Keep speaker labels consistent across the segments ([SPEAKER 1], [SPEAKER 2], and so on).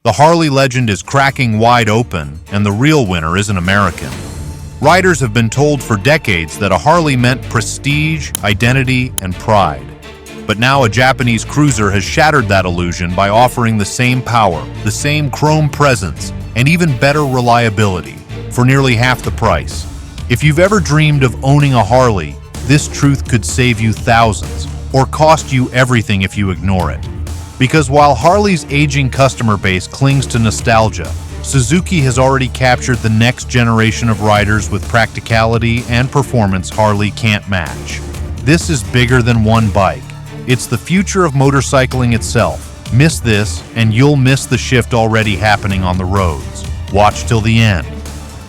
[SPEAKER 1] The Harley legend is cracking wide open, and the real winner is an American. Riders have been told for decades that a Harley meant prestige, identity, and pride. But now a Japanese cruiser has shattered that illusion by offering the same power, the same chrome presence, and even better reliability for nearly half the price. If you've ever dreamed of owning a Harley, this truth could save you thousands, or cost you everything if you ignore it. Because while Harley's aging customer base clings to nostalgia, Suzuki has already captured the next generation of riders with practicality and performance Harley can't match. This is bigger than one bike. It's the future of motorcycling itself. Miss this, and you'll miss the shift already happening on the roads. Watch till the end.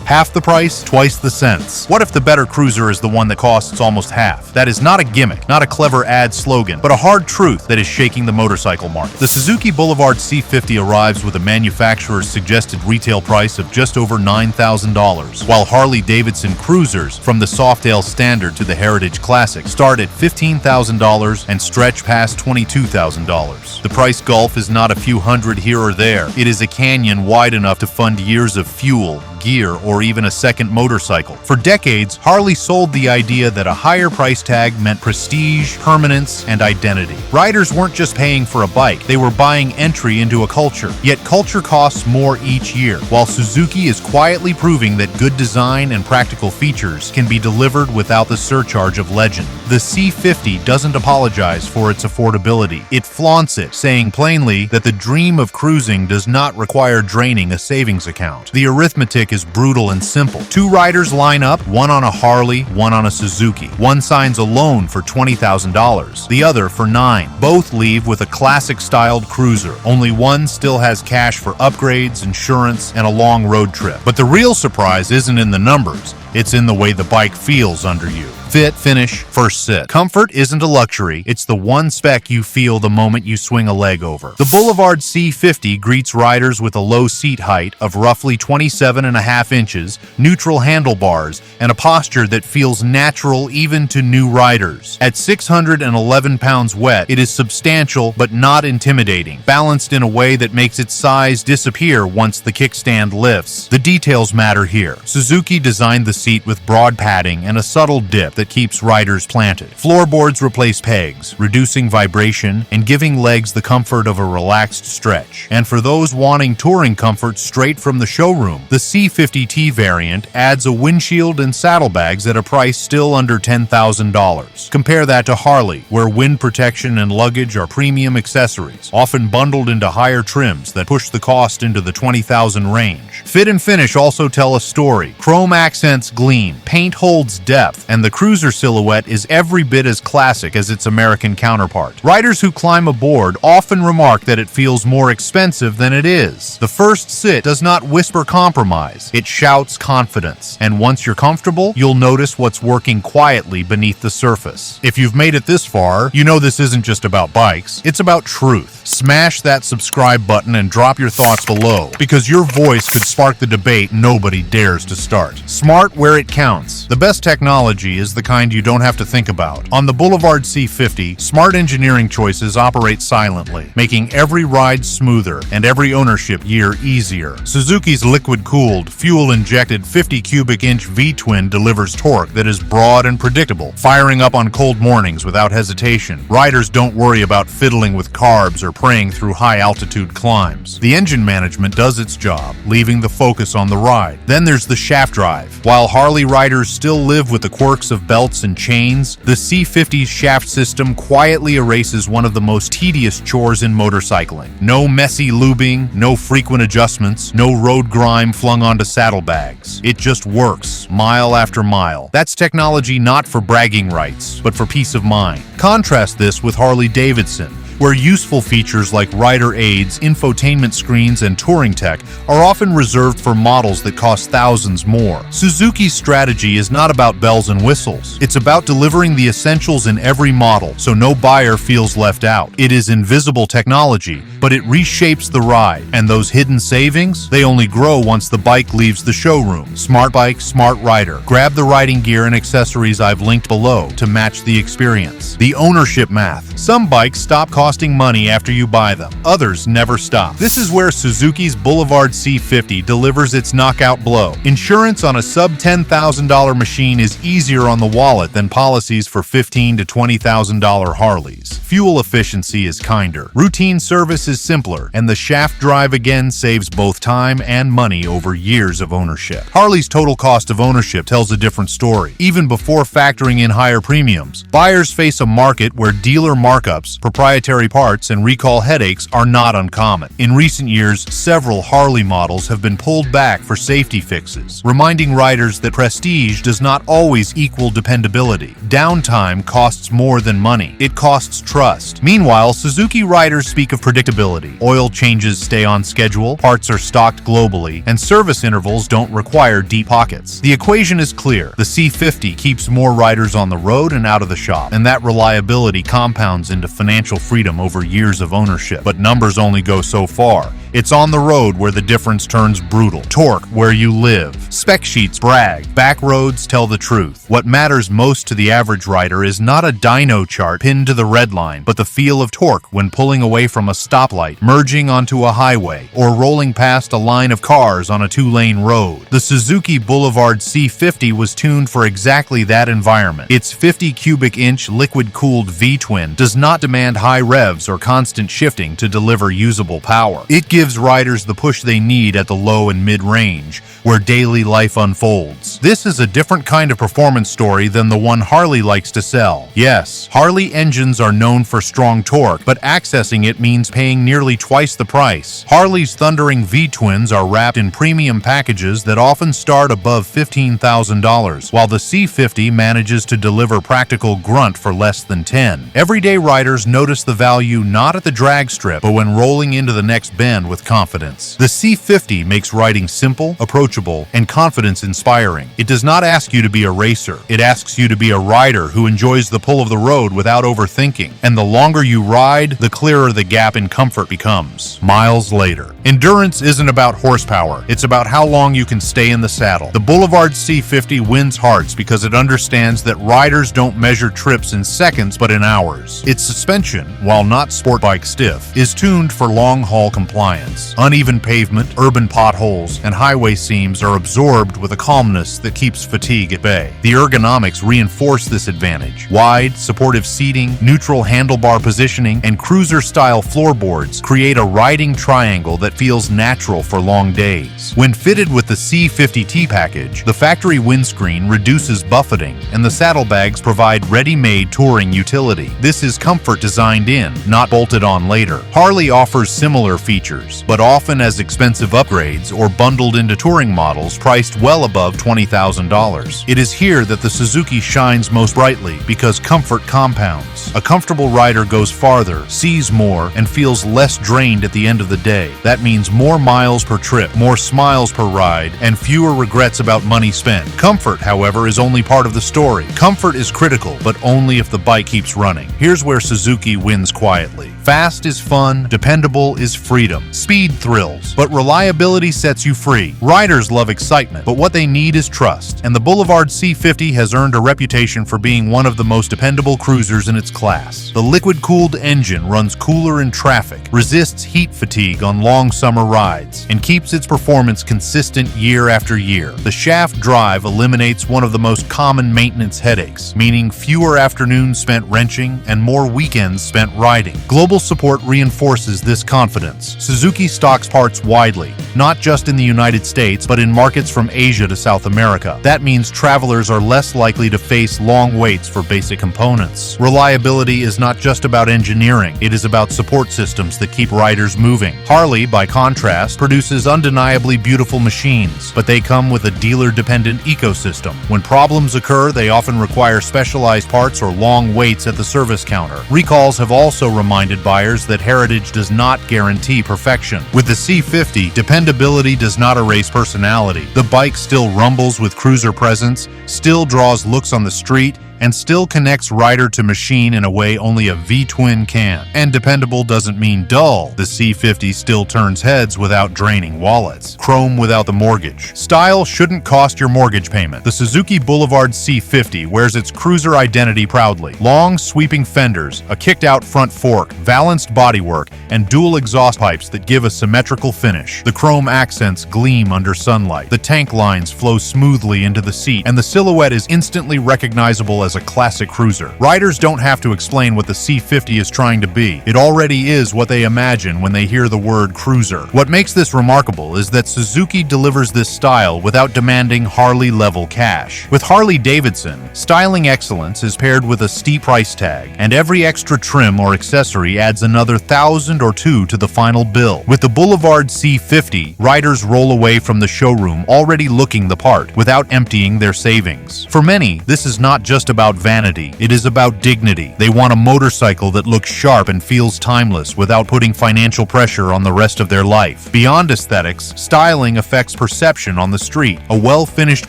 [SPEAKER 1] Half the price, twice the cents. What if the better cruiser is the one that costs almost half? That is not a gimmick, not a clever ad slogan, but a hard truth that is shaking the motorcycle market. The Suzuki Boulevard C50 arrives with a manufacturer's suggested retail price of just over $9,000, while Harley-Davidson cruisers, from the Softail Standard to the Heritage Classic, start at $15,000 and stretch past $22,000. The price gulf is not a few hundred here or there. It is a canyon wide enough to fund years of fuel, gear, or even a second motorcycle. For decades, Harley sold the idea that a higher price tag meant prestige, permanence, and identity. Riders weren't just paying for a bike, they were buying entry into a culture. Yet culture costs more each year, while Suzuki is quietly proving that good design and practical features can be delivered without the surcharge of legend. The C50 doesn't apologize for its affordability. It flaunts it, saying plainly that the dream of cruising does not require draining a savings account. The arithmetic is brutal and simple. Two riders line up, one on a Harley, one on a Suzuki. One signs a loan for $20,000, the other for $9,000. Both leave with a classic-styled cruiser. Only one still has cash for upgrades, insurance, and a long road trip. But the real surprise isn't in the numbers. It's in the way the bike feels under you. Fit, finish, first sit. Comfort isn't a luxury, it's the one spec you feel the moment you swing a leg over. The Boulevard C50 greets riders with a low seat height of roughly 27.5 inches, neutral handlebars, and a posture that feels natural even to new riders. At 611 pounds wet, it is substantial but not intimidating, balanced in a way that makes its size disappear once the kickstand lifts. The details matter here. Suzuki designed the seat with broad padding and a subtle dip that keeps riders planted. Floorboards replace pegs, reducing vibration and giving legs the comfort of a relaxed stretch. And for those wanting touring comfort straight from the showroom, the C50T variant adds a windshield and saddlebags at a price still under $10,000. Compare that to Harley, where wind protection and luggage are premium accessories, often bundled into higher trims that push the cost into the $20,000 range. Fit and finish also tell a story. Chrome accents gleam, paint holds depth, and the cruiser silhouette is every bit as classic as its American counterpart. Riders who climb aboard often remark that it feels more expensive than it is. The first sit does not whisper compromise, it shouts confidence. And once you're comfortable, you'll notice what's working quietly beneath the surface. If you've made it this far, you know this isn't just about bikes, it's about truth. Smash that subscribe button and drop your thoughts below, because your voice could spark the debate nobody dares to start. Smart where it counts. The best technology is the kind you don't have to think about. On the Boulevard C50, smart engineering choices operate silently, making every ride smoother and every ownership year easier. Suzuki's liquid-cooled, fuel-injected 50 cubic inch V-twin delivers torque that is broad and predictable, firing up on cold mornings without hesitation. Riders don't worry about fiddling with carbs or praying through high-altitude climbs. The engine management does its job, leaving the focus on the ride. Then there's the shaft drive. While Harley riders still live with the quirks of belts and chains, the C50's shaft system quietly erases one of the most tedious chores in motorcycling. No messy lubing, no frequent adjustments, no road grime flung onto saddlebags. It just works, mile after mile. That's technology not for bragging rights, but for peace of mind. Contrast this with Harley-Davidson, where useful features like rider aids, infotainment screens, and touring tech are often reserved for models that cost thousands more. Suzuki's strategy is not about bells and whistles. It's about delivering the essentials in every model, so no buyer feels left out. It is invisible technology, but it reshapes the ride. And those hidden savings? They only grow once the bike leaves the showroom. Smart bike, smart rider. Grab the riding gear and accessories I've linked below to match the experience. The ownership math. Some bikes stop costing costing money after you buy them. Others never stop. This is where Suzuki's Boulevard C50 delivers its knockout blow. Insurance on a sub-$10,000 machine is easier on the wallet than policies for $15,000 to $20,000 Harleys. Fuel efficiency is kinder. Routine service is simpler, and the shaft drive again saves both time and money over years of ownership. Harley's total cost of ownership tells a different story. Even before factoring in higher premiums, buyers face a market where dealer markups, proprietary parts, and recall headaches are not uncommon. In recent years, several Harley models have been pulled back for safety fixes, reminding riders that prestige does not always equal dependability. Downtime costs more than money. It costs trust. Meanwhile, Suzuki riders speak of predictability. Oil changes stay on schedule, parts are stocked globally, and service intervals don't require deep pockets. The equation is clear. The C50 keeps more riders on the road and out of the shop, and that reliability compounds into financial freedom over years of ownership. But numbers only go so far. It's on the road where the difference turns brutal. Torque where you live. Spec sheets brag. Back roads tell the truth. What matters most to the average rider is not a dyno chart pinned to the red line, but the feel of torque when pulling away from a stoplight, merging onto a highway, or rolling past a line of cars on a two-lane road. The Suzuki Boulevard C50 was tuned for exactly that environment. Its 50 cubic inch liquid-cooled V-twin does not demand high revs or constant shifting to deliver usable power. It gives riders the push they need at the low and mid-range, where daily life unfolds. This is a different kind of performance story than the one Harley likes to sell. Yes, Harley engines are known for strong torque, but accessing it means paying nearly twice the price. Harley's thundering V-twins are wrapped in premium packages that often start above $15,000, while the C50 manages to deliver practical grunt for less than $10,000. Everyday riders notice the value not at the drag strip, but when rolling into the next bend with confidence. The C50 makes riding simple, approachable, and confidence-inspiring. It does not ask you to be a racer. It asks you to be a rider who enjoys the pull of the road without overthinking. And the longer you ride, the clearer the gap in comfort becomes. Miles later. Endurance isn't about horsepower. It's about how long you can stay in the saddle. The Boulevard C50 wins hearts because it understands that riders don't measure trips in seconds but in hours. Its suspension, while not sport bike stiff, is tuned for long-haul compliance. Uneven pavement, urban potholes, and highway seams are absorbed with a calmness that keeps fatigue at bay. The ergonomics reinforce this advantage. Wide, supportive seating, neutral handlebar positioning, and cruiser-style floorboards create a riding triangle that feels natural for long days. When fitted with the C50T package, the factory windscreen reduces buffeting, and the saddlebags provide ready-made touring utility. This is comfort designed in, not bolted on later. Harley offers similar features, but often as expensive upgrades or bundled into touring models priced well above $20,000. It is here that the Suzuki shines most brightly because comfort compounds. A comfortable rider goes farther, sees more, and feels less drained at the end of the day. That means more miles per trip, more smiles per ride, and fewer regrets about money spent. Comfort, however, is only part of the story. Comfort is critical, but only if the bike keeps running. Here's where Suzuki wins quietly. Fast is fun, dependable is freedom. Speed thrills, but reliability sets you free. Riders love excitement, but what they need is trust. And the Boulevard C50 has earned a reputation for being one of the most dependable cruisers in its class. The liquid-cooled engine runs cooler in traffic, resists heat fatigue on long summer rides, and keeps its performance consistent year after year. The shaft drive eliminates one of the most common maintenance headaches, meaning fewer afternoons spent wrenching and more weekends spent riding. Global support reinforces this confidence. Suzuki stocks parts widely, not just in the United States, but in markets from Asia to South America. That means travelers are less likely to face long waits for basic components. Reliability is not just about engineering, it is about support systems that keep riders moving. Harley, by contrast, produces undeniably beautiful machines, but they come with a dealer-dependent ecosystem. When problems occur, they often require specialized parts or long waits at the service counter. Recalls have also reminded buyers that heritage does not guarantee perfection. With the C50, dependability does not erase personality. The bike still rumbles with cruiser presence, still draws looks on the street, and still connects rider to machine in a way only a V-twin can. And dependable doesn't mean dull. The C50 still turns heads without draining wallets. Chrome without the mortgage. Style shouldn't cost your mortgage payment. The Suzuki Boulevard C50 wears its cruiser identity proudly. Long, sweeping fenders, a kicked-out front fork, balanced bodywork, and dual exhaust pipes that give a symmetrical finish. The chrome accents gleam under sunlight. The tank lines flow smoothly into the seat, and the silhouette is instantly recognizable as a classic cruiser. Riders don't have to explain what the C50 is trying to be. It already is what they imagine when they hear the word cruiser. What makes this remarkable is that Suzuki delivers this style without demanding Harley-level cash. With Harley-Davidson, styling excellence is paired with a steep price tag, and every extra trim or accessory adds another $1,000 or $2,000 to the final bill. With the Boulevard C50, riders roll away from the showroom already looking the part, without emptying their savings. For many, this is not just about vanity, it is about dignity. They want a motorcycle that looks sharp and feels timeless without putting financial pressure on the rest of their life. Beyond aesthetics, styling affects perception on the street. A well-finished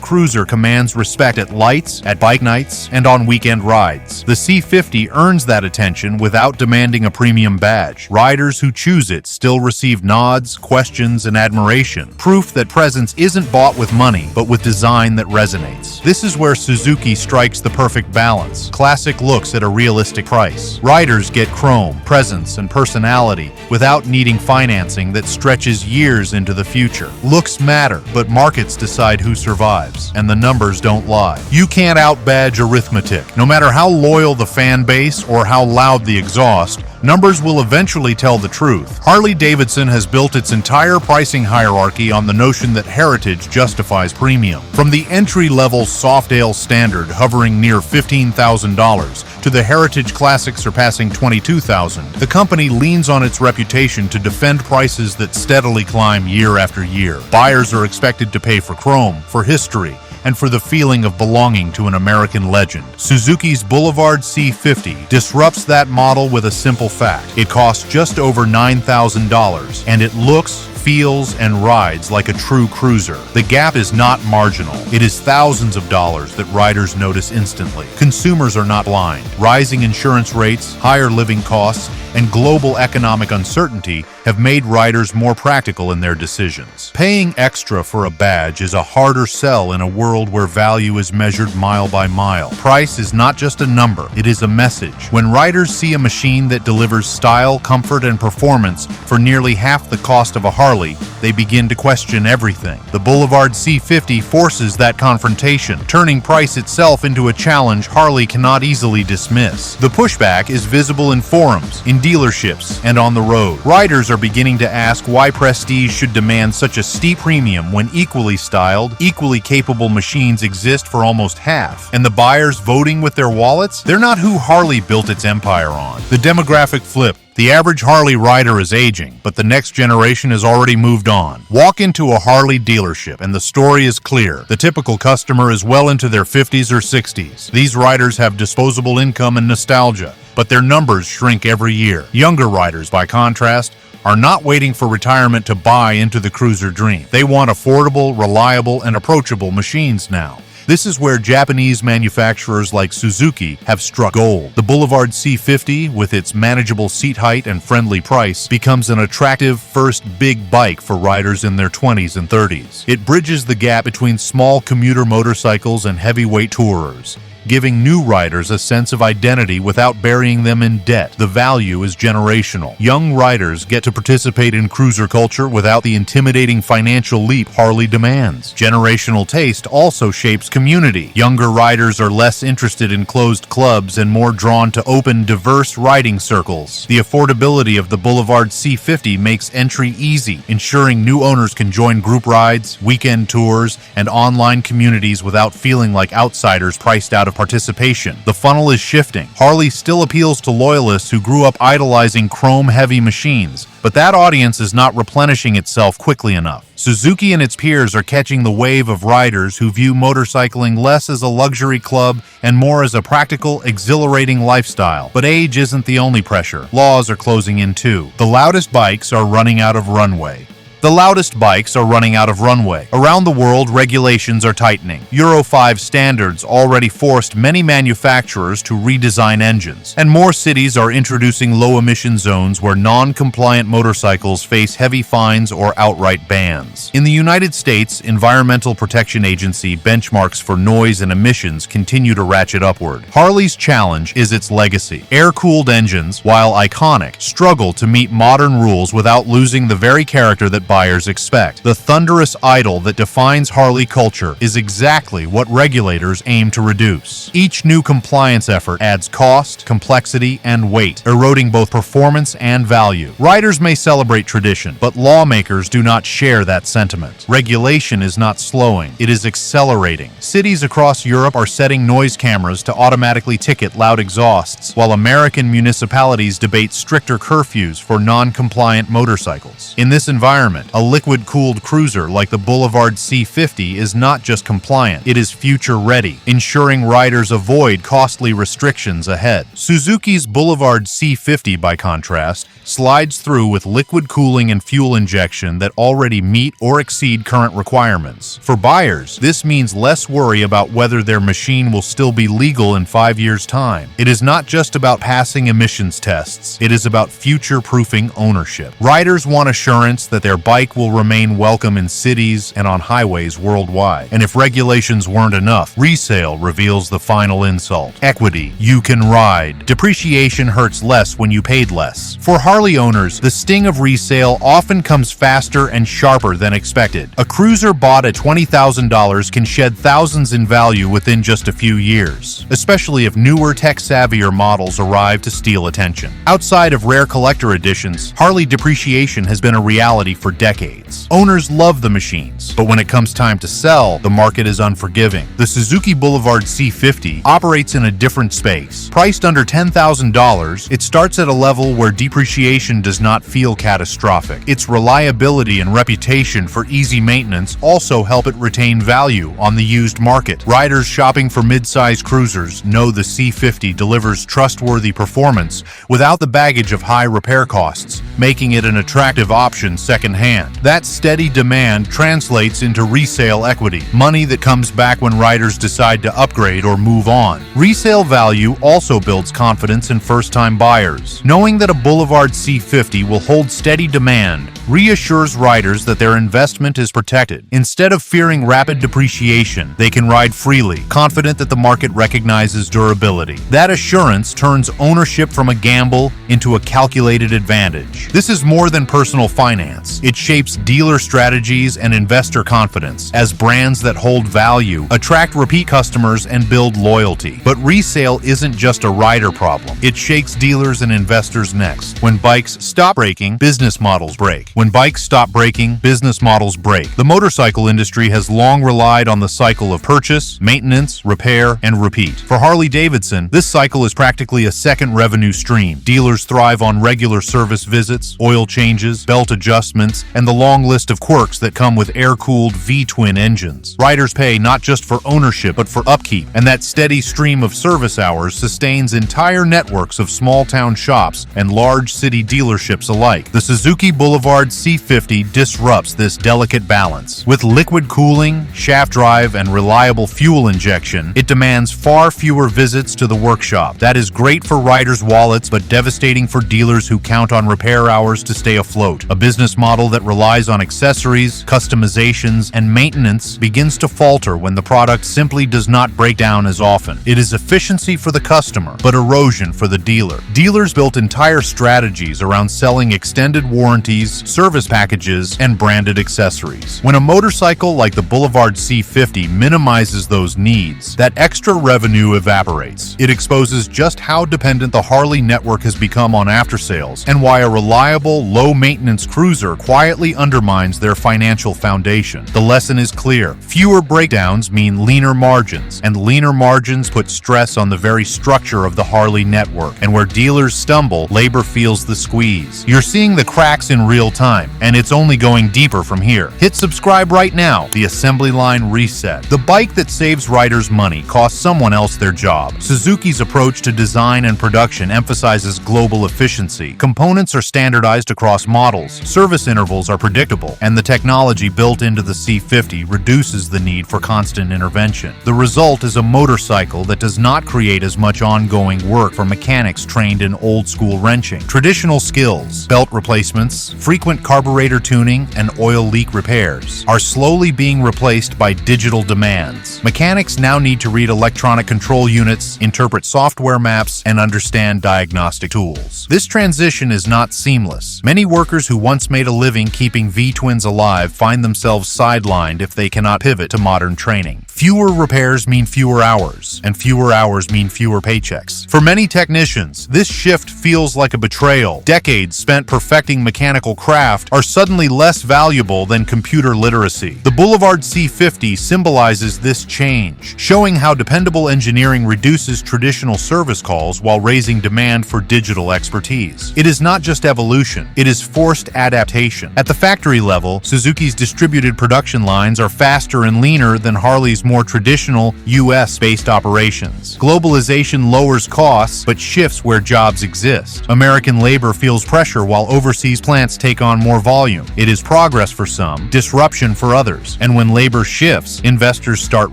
[SPEAKER 1] cruiser commands respect at lights, at bike nights, and on weekend rides. The C50 earns that attention without demanding a premium badge. Riders who choose it still receive nods, questions, and admiration. Proof that presence isn't bought with money, but with design that resonates. This is where Suzuki strikes the perfect balance. Classic looks at a realistic price. Riders get chrome, presence, and personality without needing financing that stretches years into the future. Looks matter, but markets decide who survives, and the numbers don't lie. You can't outbadge arithmetic. No matter how loyal the fan base or how loud the exhaust, numbers will eventually tell the truth. Harley-Davidson has built its entire pricing hierarchy on the notion that heritage justifies premium. From the entry-level Softail Standard hovering near $15,000 to the Heritage Classic surpassing $22,000, the company leans on its reputation to defend prices that steadily climb year after year. Buyers are expected to pay for chrome, for history, and for the feeling of belonging to an American legend. Suzuki's Boulevard C50 disrupts that model with a simple fact. It costs just over $9,000, and it looks, feels, and rides like a true cruiser. The gap is not marginal. It is thousands of dollars that riders notice instantly. Consumers are not blind. Rising insurance rates, higher living costs, and global economic uncertainty have made riders more practical in their decisions. Paying extra for a badge is a harder sell in a world where value is measured mile by mile. Price is not just a number, it is a message. When riders see a machine that delivers style, comfort, and performance for nearly half the cost of a Harley, they begin to question everything. The Boulevard C50 forces that confrontation, turning price itself into a challenge Harley cannot easily dismiss. The pushback is visible in forums, in dealerships, and on the road. Riders are beginning to ask why Prestige should demand such a steep premium when equally styled, equally capable machines exist for almost half. And the buyers voting with their wallets? They're not who Harley built its empire on. The demographic flip. The average Harley rider is aging, but the next generation has already moved on. Walk into a Harley dealership and the story is clear. The typical customer is well into their 50s or 60s. These riders have disposable income and nostalgia, but their numbers shrink every year. Younger riders, by contrast, are not waiting for retirement to buy into the cruiser dream. They want affordable, reliable, and approachable machines now. This is where Japanese manufacturers like Suzuki have struck gold. The Boulevard C50, with its manageable seat height and friendly price, becomes an attractive first big bike for riders in their 20s and 30s. It bridges the gap between small commuter motorcycles and heavyweight tourers, giving new riders a sense of identity without burying them in debt. The value is generational. Young riders get to participate in cruiser culture without the intimidating financial leap Harley demands. Generational taste also shapes community. Younger riders are less interested in closed clubs and more drawn to open, diverse riding circles. The affordability of the Boulevard C50 makes entry easy, ensuring new owners can join group rides, weekend tours, and online communities without feeling like outsiders priced out of participation. The funnel is shifting. Harley still appeals to loyalists who grew up idolizing chrome-heavy machines, but that audience is not replenishing itself quickly enough. Suzuki and its peers are catching the wave of riders who view motorcycling less as a luxury club and more as a practical, exhilarating lifestyle. But age isn't the only pressure. Laws are closing in too. The loudest bikes are running out of runway. The loudest bikes are running out of runway. Around the world, regulations are tightening. Euro 5 standards already forced many manufacturers to redesign engines, and more cities are introducing low-emission zones where non-compliant motorcycles face heavy fines or outright bans. In the United States, Environmental Protection Agency benchmarks for noise and emissions continue to ratchet upward. Harley's challenge is its legacy. Air-cooled engines, while iconic, struggle to meet modern rules without losing the very character that buyers expect. The thunderous idol that defines Harley culture is exactly what regulators aim to reduce. Each new compliance effort adds cost, complexity, and weight, eroding both performance and value. Riders may celebrate tradition, but lawmakers do not share that sentiment. Regulation is not slowing, it is accelerating. Cities across Europe are setting noise cameras to automatically ticket loud exhausts, while American municipalities debate stricter curfews for non-compliant motorcycles. In this environment, a liquid-cooled cruiser like the Boulevard C50 is not just compliant, it is future-ready, ensuring riders avoid costly restrictions ahead. Suzuki's Boulevard C50, by contrast, slides through with liquid cooling and fuel injection that already meet or exceed current requirements. For buyers, this means less worry about whether their machine will still be legal in 5 years' time. It is not just about passing emissions tests, it is about future-proofing ownership. Riders want assurance that their bike will remain welcome in cities and on highways worldwide. And if regulations weren't enough, resale reveals the final insult. Equity. You can ride. Depreciation hurts less when you paid less. For Harley owners, the sting of resale often comes faster and sharper than expected. A cruiser bought at $20,000 can shed thousands in value within just a few years, especially if newer, tech-savvier models arrive to steal attention. Outside of rare collector editions, Harley depreciation has been a reality for decades. Owners love the machines, but when it comes time to sell, the market is unforgiving. The Suzuki Boulevard C50 operates in a different space. Priced under $10,000, it starts at a level where depreciation does not feel catastrophic. Its reliability and reputation for easy maintenance also help it retain value on the used market. Riders shopping for mid-size cruisers know the C50 delivers trustworthy performance without the baggage of high repair costs, making it an attractive option secondhand. That steady demand translates into resale equity, money that comes back when riders decide to upgrade or move on. Resale value also builds confidence in first-time buyers. Knowing that a Boulevard C50 will hold steady demand reassures riders that their investment is protected. Instead of fearing rapid depreciation, they can ride freely, confident that the market recognizes durability. That assurance turns ownership from a gamble into a calculated advantage. This is more than personal finance. It shapes dealer strategies and investor confidence, as brands that hold value attract repeat customers and build loyalty. But resale isn't just a rider problem. It shakes dealers and investors next. When bikes stop breaking, business models break. When bikes stop breaking, business models break. The motorcycle industry has long relied on the cycle of purchase, maintenance, repair, and repeat. For Harley-Davidson, this cycle is practically a second revenue stream. Dealers thrive on regular service visits, oil changes, belt adjustments, and the long list of quirks that come with air-cooled V-twin engines. Riders pay not just for ownership, but for upkeep, and that steady stream of service hours sustains entire networks of small-town shops and large city dealerships alike. The Suzuki Boulevard C50 disrupts this delicate balance. With liquid cooling, shaft drive, and reliable fuel injection, it demands far fewer visits to the workshop. That is great for riders' wallets, but devastating for dealers who count on repair hours to stay afloat. A business model that relies on accessories, customizations, and maintenance begins to falter when the product simply does not break down as often. It is efficiency for the customer, but erosion for the dealer. Dealers built entire strategies around selling extended warranties, service packages, and branded accessories. When a motorcycle like the Boulevard C50 minimizes those needs, that extra revenue evaporates. It exposes just how dependent the Harley network has become on aftersales, and why a reliable, low-maintenance cruiser quietly undermines their financial foundation. The lesson is clear. Fewer breakdowns mean leaner margins, and leaner margins put stress on the very structure of the Harley network. And where dealers stumble, labor feels the squeeze. You're seeing the cracks in real time, and it's only going deeper from here. Hit subscribe right now. The assembly line reset. The bike that saves riders money costs someone else their job. Suzuki's approach to design and production emphasizes global efficiency. Components are standardized across models, service intervals are predictable, and the technology built into the C50 reduces the need for constant intervention. The result is a motorcycle that does not create as much ongoing work for mechanics trained in old-school wrenching. Traditional skills, belt replacements, frequent carburetor tuning, and oil leak repairs are slowly being replaced by digital demands. Mechanics now need to read electronic control units, interpret software maps, and understand diagnostic tools. This transition is not seamless. Many workers who once made a living keeping V-twins alive find themselves sidelined if they cannot pivot to modern training. Fewer repairs mean fewer hours, and fewer hours mean fewer paychecks. For many technicians, this shift feels like a betrayal. Decades spent perfecting mechanical craft are suddenly less valuable than computer literacy. The Boulevard C50 symbolizes this change, showing how dependable engineering reduces traditional service calls while raising demand for digital expertise. It is not just evolution, it is forced adaptation. At the factory level, Suzuki's distributed production lines are faster and leaner than Harley's more traditional US-based operations. Globalization lowers costs but shifts where jobs exist. American labor feels pressure while overseas plants take on more volume. It is progress for some, disruption for others. And when labor shifts, investors start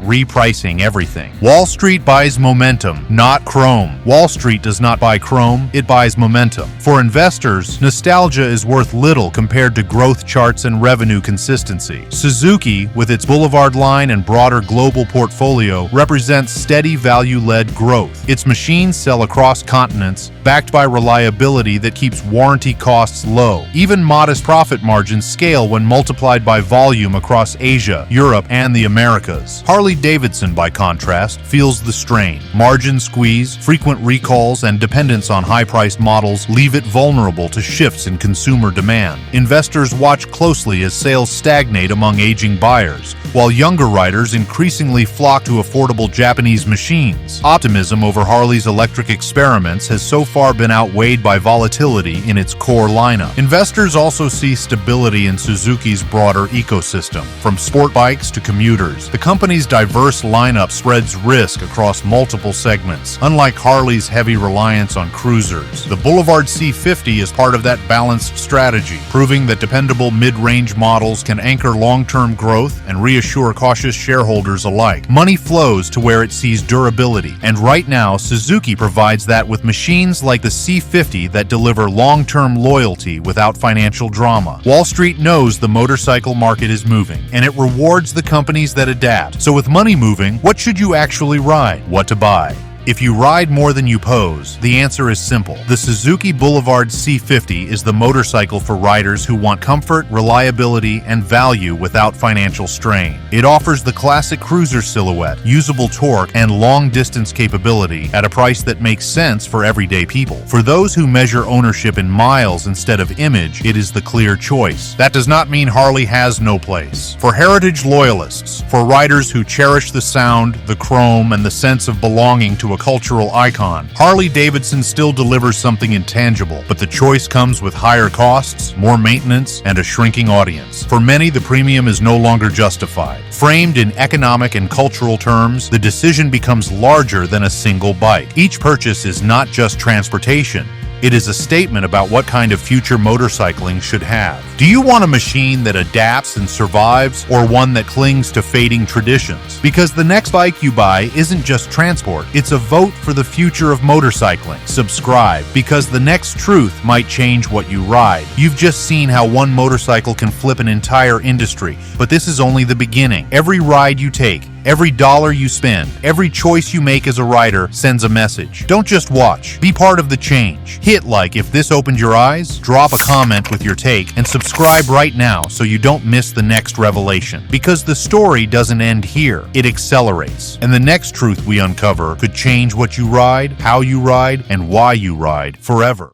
[SPEAKER 1] repricing everything. Wall Street buys momentum, not chrome. Wall Street does not buy chrome, it buys momentum. For investors, nostalgia is worth little compared to growth charts and revenue consistency. Suzuki, with its Boulevard line and broader global portfolio, represents steady value-led growth. Its machines sell across continents, backed by reliability that keeps warranty costs low. Even modest profit margins scale when multiplied by volume across Asia, Europe, and the Americas. Harley-Davidson, by contrast, feels the strain. Margin squeeze, frequent recalls, and dependence on high-priced models leave it vulnerable to shifts in consumer demand. Investors watch closely as sales stagnate among aging buyers, while younger riders increasingly flock to affordable Japanese machines. Optimism over Harley's electric experiments has so far been outweighed by volatility in its core lineup. Investors also see stability in Suzuki's broader ecosystem. From sport bikes to commuters, the company's diverse lineup spreads risk across multiple segments. Unlike Harley's heavy reliance on cruisers, the Boulevard C50 is part of that balanced strategy, proving that dependable mid-range models can anchor long-term growth and reassure cautious shareholders alike. Money flows to where it sees durability, and right now Suzuki provides that with machines like the C50 that deliver long-term loyalty without financial drama. Wall Street knows the motorcycle market is moving, and it rewards the companies that adapt. So with money moving, what should you actually ride? What to buy? If you ride more than you pose, the answer is simple. The Suzuki Boulevard C50 is the motorcycle for riders who want comfort, reliability, and value without financial strain. It offers the classic cruiser silhouette, usable torque, and long-distance capability at a price that makes sense for everyday people. For those who measure ownership in miles instead of image, it is the clear choice. That does not mean Harley has no place. For heritage loyalists, for riders who cherish the sound, the chrome, and the sense of belonging to a cultural icon, Harley-Davidson still delivers something intangible, but the choice comes with higher costs, more maintenance, and a shrinking audience. For many, the premium is no longer justified. Framed in economic and cultural terms, the decision becomes larger than a single bike. Each purchase is not just transportation. It is a statement about what kind of future motorcycling should have. Do you want a machine that adapts and survives, or one that clings to fading traditions? Because the next bike you buy isn't just transport, it's a vote for the future of motorcycling. Subscribe, because the next truth might change what you ride. You've just seen how one motorcycle can flip an entire industry, but this is only the beginning. Every ride you take, every dollar you spend, every choice you make as a rider sends a message. Don't just watch, be part of the change. Hit like if this opened your eyes, drop a comment with your take, and subscribe right now so you don't miss the next revelation. Because the story doesn't end here, it accelerates. And the next truth we uncover could change what you ride, how you ride, and why you ride forever.